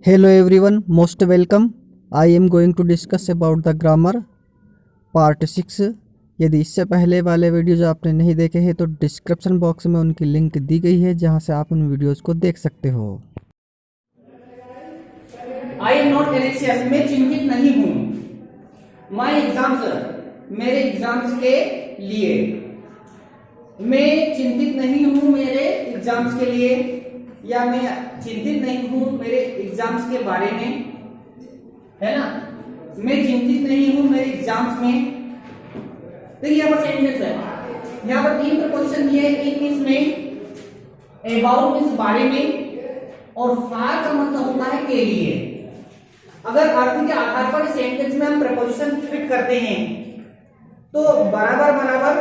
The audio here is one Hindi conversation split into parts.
Hello everyone, most welcome. I am going to discuss about the grammar part 6। यदि इससे पहले वाले वीडियोज आपने नहीं देखे हैं तो डिस्क्रिप्शन बॉक्स में उनकी लिंक दी गई है जहां से आप उन वीडियोज को देख सकते हो। आई एम नॉट एनेक्सियस, मैं चिंतित नहीं हूं। माई एग्जाम्स, मेरे एग्जाम्स के लिए। मैं चिंतित नहीं हूं मेरे एग्जाम्स के लिए, या मैं चिंतित नहीं हूं मेरे एग्जाम्स के बारे में, है ना। मैं चिंतित नहीं हूं मेरे एग्जाम्स में। देखिए यहाँ पर सेंटेंस है, यहाँ पर तीन प्रपोजिशन दिए हैं। एक इसमें अबाउट इस बारे में, और फार का मतलब होता है के लिए। अगर अर्थ के आधार पर सेंटेंस में हम प्रपोजिशन फिट करते हैं तो बराबर बराबर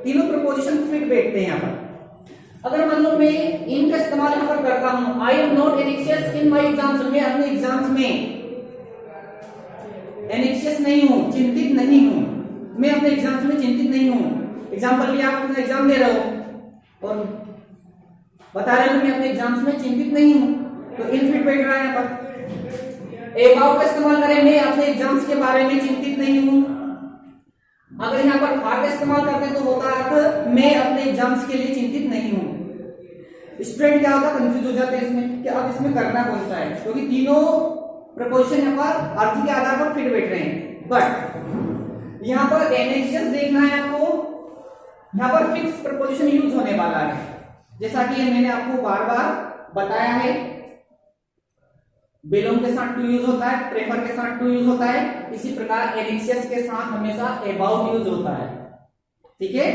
तीनों प्रपोजिशन फिट बैठते हैं यहाँ पर। अगर मान लो मैं इन का इस्तेमाल यहाँ पर करता हूं, I am not एनेक्सियस in my exams, मैं अपने एग्जाम्स में एनेक्सियस नहीं हूं, चिंतित नहीं हूं। मैं अपने एग्जाम्स में चिंतित नहीं हूं। एग्जाम्पल भी आप अपना एग्जाम दे रहे हो और बता रहे हो मैं अपने एग्जाम्स में चिंतित नहीं हूं, तो इन फिट बैठ रहा है यहाँ पर। अबाउट का इस्तेमाल करें, मैं अपने एग्जाम्स के बारे में चिंतित नहीं हूं। अगर यहाँ पर फार का इस्तेमाल करते हैं तो होता है मैं अपने एग्जाम्स के लिए चिंतित नहीं हूं। स्टूडेंट क्या होता है, कंफ्यूज हो जाते हैं इसमें कि अब इसमें करना कौन सा है, क्योंकि तीनों प्रपोजिशन यहाँ पर अर्थ के आधार पर फिट बैठ रहे हैं। बट यहाँ पर एनेक्सियस देखना है आपको, यहाँ पर फिक्स प्रपोजिशन यूज होने वाला है, जैसा कि ये मैंने आपको बार बार बताया है। बिलोंग के साथ टू यूज होता है, प्रेफर के साथ टू यूज होता है, इसी प्रकार एनेक्सियस के साथ हमेशा अबाउट यूज होता है। ठीक है,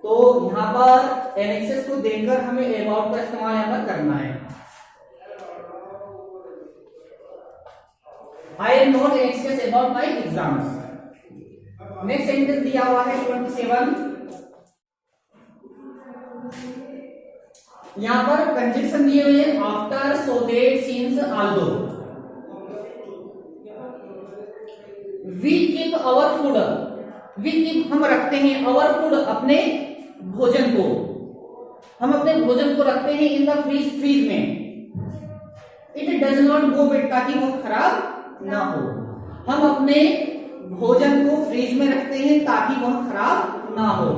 तो यहां पर एनेक्सियस को देखकर हमें अबाउट का इस्तेमाल यहां पर करना है। I am not एनेक्सियस about my exams. Next sentence दिया हुआ है 27। यहां पर कंजक्शन दिए हुए हैं after, so that, since, although. We keep our food, we keep हम रखते हैं, आवर फूड अपने भोजन को, हम अपने भोजन को रखते हैं इन द फ्रीज, फ्रीज में। It does not go bad, ताकि वो खराब ना हो। हम अपने भोजन को फ्रीज में रखते हैं ताकि वह खराब ना हो।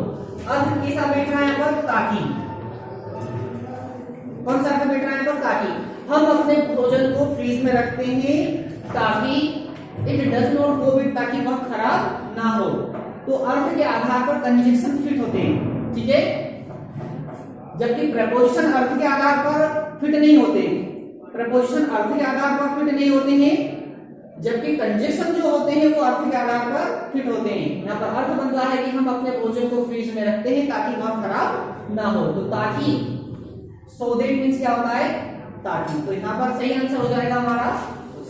अर्थ कैसा बैठ रहा है यहाँ पर, ताकि। कौन सा अर्थ बैठ रहा है यहाँ पर, ताकि। हम अपने भोजन को फ्रीज में रखते हैं ताकि, it does not go bad, ताकि वह खराब ना हो। तो अर्थ के आधार पर कंजक्शन फिट होते हैं, ठीक है। जबकि प्रपोजिशन अर्थ के आधार पर फिट नहीं होते, प्रपोजिशन अर्थ के आधार पर फिट नहीं होते हैं, जबकि कंजक्शन जो होते हैं वो अर्थ के आधार पर फिट होते हैं। यहाँ पर अर्थ बनता है कि हम अपने भोजन को फ्रीज में रखते हैं ताकि वह खराब ना हो। तो ताकि, सो दैट मींस क्या होता है, ताकि। तो यहाँ पर सही आंसर हो जाएगा हमारा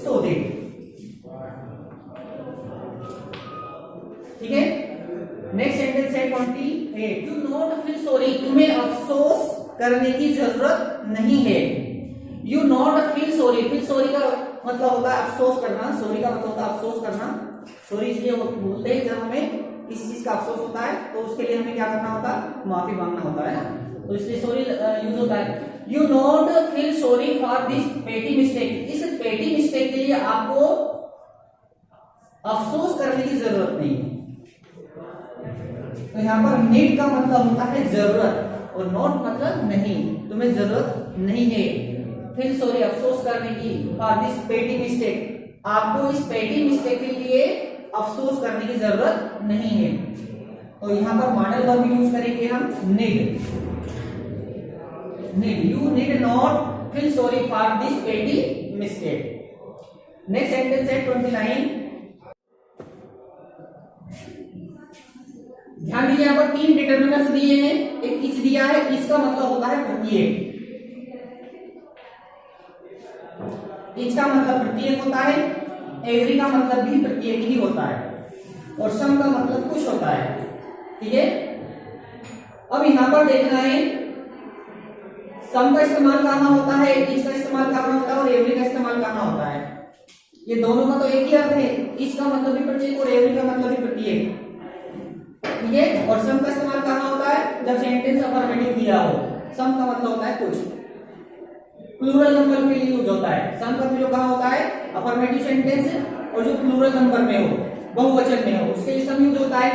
सो दैट। ठीक है, नेक्स्ट सेंटेंस है 28। यू नॉट फील सॉरी, तुम्हें अफसोस करने की जरूरत नहीं है। You not feel sorry, feel sorry का मतलब होता है अफसोस करना, सॉरी का मतलब होता है अफसोस करना। सॉरी इसलिए बोलते हैं जब हमें किसी चीज का अफसोस होता है तो उसके लिए हमें क्या करना होता है, माफी मांगना होता है ना, तो इसलिए सॉरी यूज होता है। You not feel sorry for this पेटी मिस्टेक, इस पेटी मिस्टेक के लिए आपको अफसोस करने की जरूरत नहीं है। तो यहाँ पर नीड का मतलब होता है जरूरत, और नॉट मतलब नहीं, तुम्हें जरूरत नहीं है। फील सॉरी अफसोस करने की, फॉर दिस पेटी मिस्टेक, आपको इस पेटी मिस्टेक के लिए अफसोस करने की जरूरत नहीं है। तो यहाँ पर मॉडल वर्ब यूज करेंगे हम, need. Need, you need not feel sorry for this पेटी मिस्टेक। नेक्स्ट सेंटेंस है 29। ध्यान दीजिए, यहाँ पर तीन डिटर्मिनर्स दिए हैं। एक इस दिया है, इसका मतलब होता है प्रत्येक, इसका मतलब प्रत्येक होता है। एवरी का मतलब भी प्रत्येक ही होता है, और सम का मतलब कुछ होता है। ठीक है, अब यहां पर देखना है सम का इस्तेमाल कहां होता है, इस का इस्तेमाल कहां होता है, और एवरी का इस्तेमाल कहां होता है। ये दोनों का तो एक ही अर्थ है, इसका मतलब भी प्रत्येक और एवरी का मतलब भी प्रत्येक। ठीक है, और सम का इस्तेमाल कहां होता है, जब सेंटेंस अफर्मेटिव दिया हो। सम का मतलब होता है कुछ, प्लूरल नंबर के लिए यूज होता है। सम का प्रयोग अफर्मेटिव सेंटेंस और जो प्लूरल नंबर में हो, बहुवचन में हो, उसके लिए सब यूज होता है,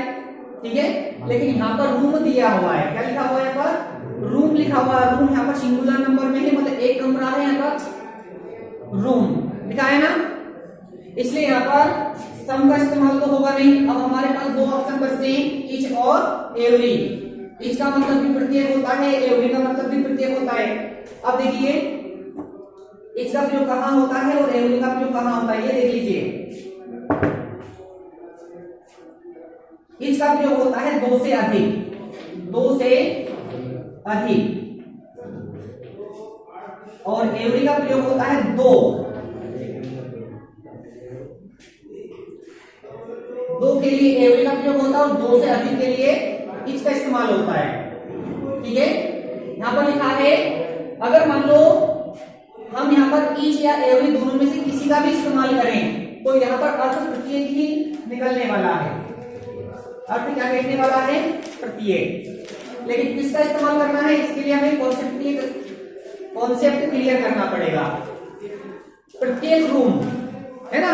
ठीक है। लेकिन यहाँ पर रूम दिया हुआ है, क्या लिखा हुआ है यहाँ पर, रूम लिखा हुआ है। रूम यहाँ पर सिंगुलर नंबर में है, मतलब एक कमरा है यहाँ पर, रूम लिखा है ना, इसलिए यहाँ पर सम का इस्तेमाल तो होगा नहीं। अब हमारे पास दो ऑप्शन बचते हैं, ईच और एवरी। ईच का मतलब भी प्रत्येक होता है, एवरी का मतलब भी प्रत्येक होता है। अब देखिए ईच का प्रयोग कहाँ होता है और एवरी का प्रयोग कहाँ होता है, ये देख लीजिए। ईच का प्रयोग होता है दो से अधिक, दो से अधिक, और एवरी का प्रयोग होता है दो, दो के लिए एवरी का प्रयोग होता है और दो से अधिक के लिए ईच का इस्तेमाल होता है, ठीक है। यहां पर लिखा है अगर मान लो हम यहां पर ईच या एवरी दोनों में से किसी का भी इस्तेमाल करें तो यहां पर अर्थ प्रत्येक ही निकलने वाला है। अर्थ क्या कहने वाला है, प्रत्येक। लेकिन किसका इस्तेमाल करना है, इसके लिए हमें कॉन्सेप्ट क्लियर करना पड़ेगा। प्रत्येक रूम है ना,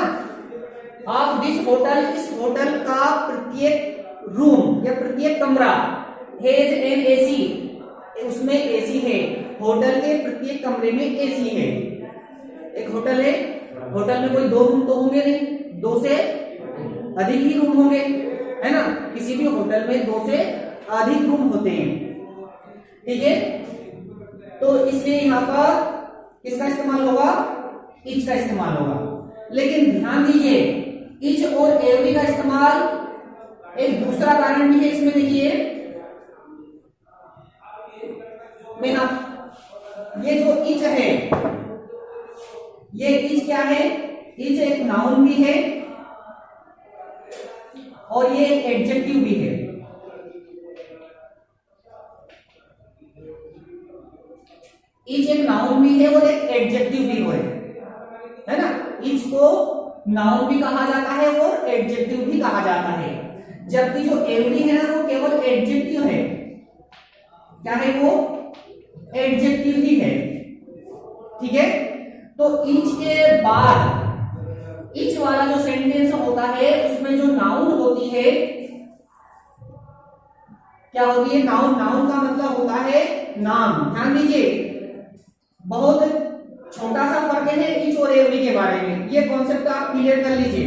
आप दिस होटल, इस होटल का प्रत्येक रूम या प्रत्येक कमरा हैज एन एसी, उसमें एसी है। होटल के प्रत्येक कमरे में एसी है। एक होटल है, होटल में कोई दो रूम तो होंगे नहीं, दो से अधिक ही रूम होंगे, है ना। किसी भी होटल में दो से अधिक रूम होते हैं, ठीक है। तो इसलिए यहां पर किसका इस्तेमाल होगा, ईच का इस्तेमाल होगा। लेकिन ध्यान दीजिए ईच और एवरी का इस्तेमाल एक दूसरा कारण भी है इसमें, देखिए मैं आप ये जो ईच है, ये ईच क्या है, ईच एक नाउन भी है और ये एक एडजेक्टिव भी है। ईच एक नाउन भी है और एक एडजेक्टिव भी है ना। ईच को नाउन भी कहा जाता है और एडजेक्टिव भी कहा जाता है, जबकि जो एवरी है ना वो केवल एडजेक्टिव है। क्या है वो, एडजेक्टिव ही है, ठीक है। तो ईच के बाद ईच वाला जो सेंटेंस होता है उसमें जो नाउन होती है, क्या होती है, नाउन। नाउन का मतलब होता है नाम। ध्यान दीजिए बहुत छोटा सा फर्क है ईच और एवरी के बारे में, ये कॉन्सेप्ट आप क्लियर कर लीजिए।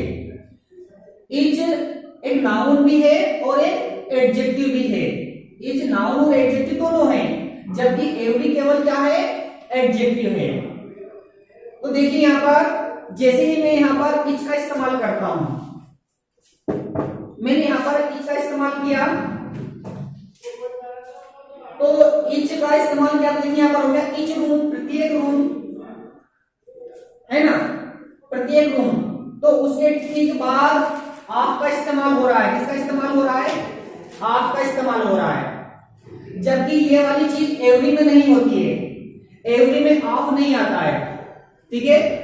ईच एक नाउन भी है और एक एडजेक्टिव भी है। ईच नाउन और एडजेक्टिव दोनों हैं, जबकि एवरी केवल क्या है, एडजेक्टिव है। तो देखिए यहां पर जैसे ही मैं यहां पर ईच का इस्तेमाल करता हूं, मैंने यहां पर ईच का इस्तेमाल किया तो ईच का इस्तेमाल क्या, देखिए यहां पर हो गया ईच रूम, प्रत्येक रूम है ना, प्रत्येक रूम। तो उसके ठीक बाद आप का इस्तेमाल हो रहा है। किसका इस्तेमाल हो रहा है, आप का इस्तेमाल हो रहा है, जबकि ये वाली चीज एवरी में नहीं होती है। एवरी में ऑफ नहीं आता है, ठीक है।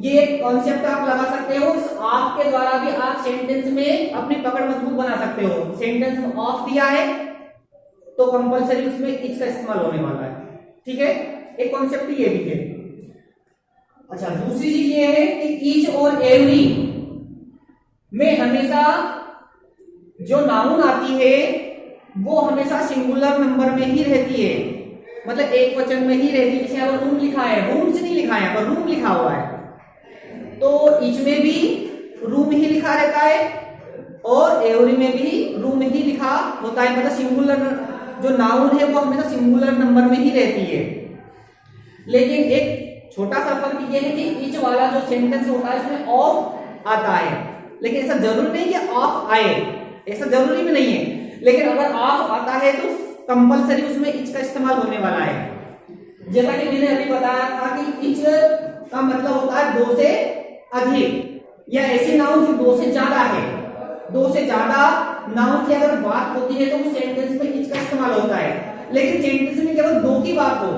ये कॉन्सेप्ट आप लगा सकते हो, इस ऑफ के द्वारा भी आप सेंटेंस में अपनी पकड़ मजबूत बना सकते हो। सेंटेंस में ऑफ दिया है तो कंपलसरी उसमें इच का इस्तेमाल होने वाला है, ठीक है। एक कॉन्सेप्ट ये भी है। अच्छा, दूसरी चीज ये है कि ईच और एवरी में हमेशा जो नाउन आती है वो हमेशा सिंगुलर नंबर में ही रहती है, मतलब एक वचन में ही रहती है। जैसे यहाँ पर रूम लिखा है, रूम्स नहीं लिखा है, यहाँ पर रूम लिखा हुआ है, तो ईच में भी रूम ही लिखा रहता है और एवरी में भी रूम ही लिखा होता है। मतलब सिंगुलर जो नाउन है वो हमेशा सिंगुलर नंबर में ही रहती है। लेकिन एक छोटा सा फर्क ये है कि ईच वाला जो सेंटेंस होता है उसमें ऑफ आता है, लेकिन ऐसा जरूरी नहीं कि ऑफ आए, ऐसा जरूरी भी नहीं है। लेकिन अगर ऑफ आता है तो कंपलसरी उसमें इच का इस्तेमाल होने वाला है। जैसा कि मैंने अभी बताया था कि इच का मतलब होता है दो से अधिक या ऐसे नाउन जो दो से ज्यादा है। दो से ज्यादा नाउन की अगर बात होती है तो उस सेंटेंस में इच का इस्तेमाल होता है। लेकिन सेंटेंस में केवल दो की बात हो,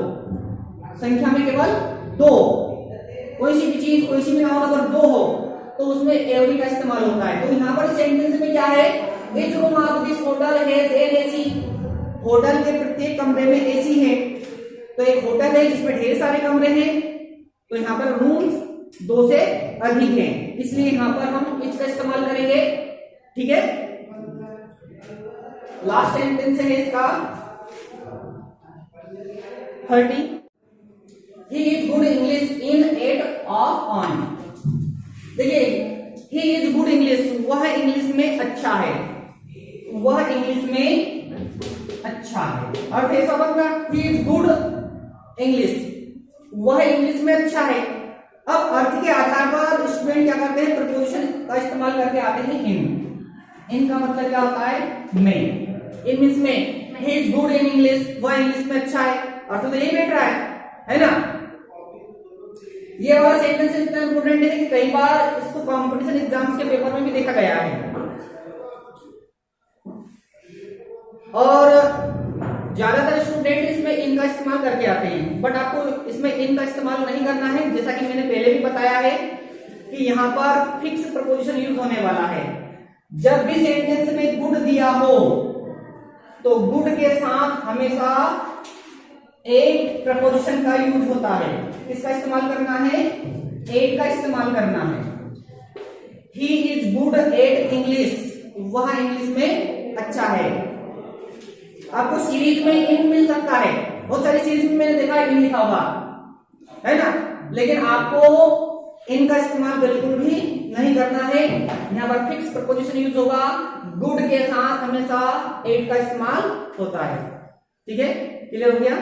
संख्या में केवल दो, कोई सी भी चीज, कोई सी भी नाउन अगर दो हो तो उसमें एवरी का इस्तेमाल होता है। तो यहाँ पर सेंटेंस में क्या है, etch room of this hotel has an AC, hotel के प्रत्येक कमरे में एसी है। तो एक होटल है जिसमें ढेर सारे कमरे हैं, तो यहाँ पर रूम्स दो से अधिक हैं, इसलिए यहां पर हम इच का इस्तेमाल करेंगे। ठीक है, लास्ट सेंटेंस है इसका 30। He is good English in 8 of 10। देखिए, ही इज गुड इंग्लिश, वह इंग्लिश में अच्छा है, वह इंग्लिश में अच्छा है। और फिर सब अपना ही इज गुड इंग्लिश, वह इंग्लिश में अच्छा है। अब अर्थ के आधार पर स्टूडेंट क्या करते हैं, प्रपोजिशन का इस्तेमाल करके आते हैं इन। इन का मतलब क्या होता है, में। इन मींस में, he is good in English, वह इंग्लिश में अच्छा है। अर्थ तो यही बैठ रहा है ना। ये वाला सेंटेंस इतना इंपोर्टेंट है कि कई बार इसको कंपटीशन एग्जाम्स के पेपर में भी देखा गया है, और ज्यादातर स्टूडेंट इसमें इनका इस्तेमाल करके आते हैं, बट आपको इसमें इनका इस्तेमाल नहीं करना है। जैसा कि मैंने पहले भी बताया है कि यहाँ पर फिक्स प्रपोजिशन यूज होने वाला है। जब भी सेंटेंस में गुड दिया हो तो गुड के साथ हमेशा एक प्रपोजिशन का यूज होता है। किसका इस्तेमाल करना है, एट का इस्तेमाल करना है। He is good at English, वह इंग्लिश में अच्छा है। आपको सीरीज में इन मिल सकता है, बहुत सारी सीरीज में मैंने देखा इन लिखा हुआ है ना, लेकिन आपको इनका इस्तेमाल बिल्कुल भी नहीं करना है। यहाँ पर फिक्स प्रपोजिशन यूज होगा, गुड के साथ हमेशा एट का इस्तेमाल होता है। ठीक है, क्लियर हो गया।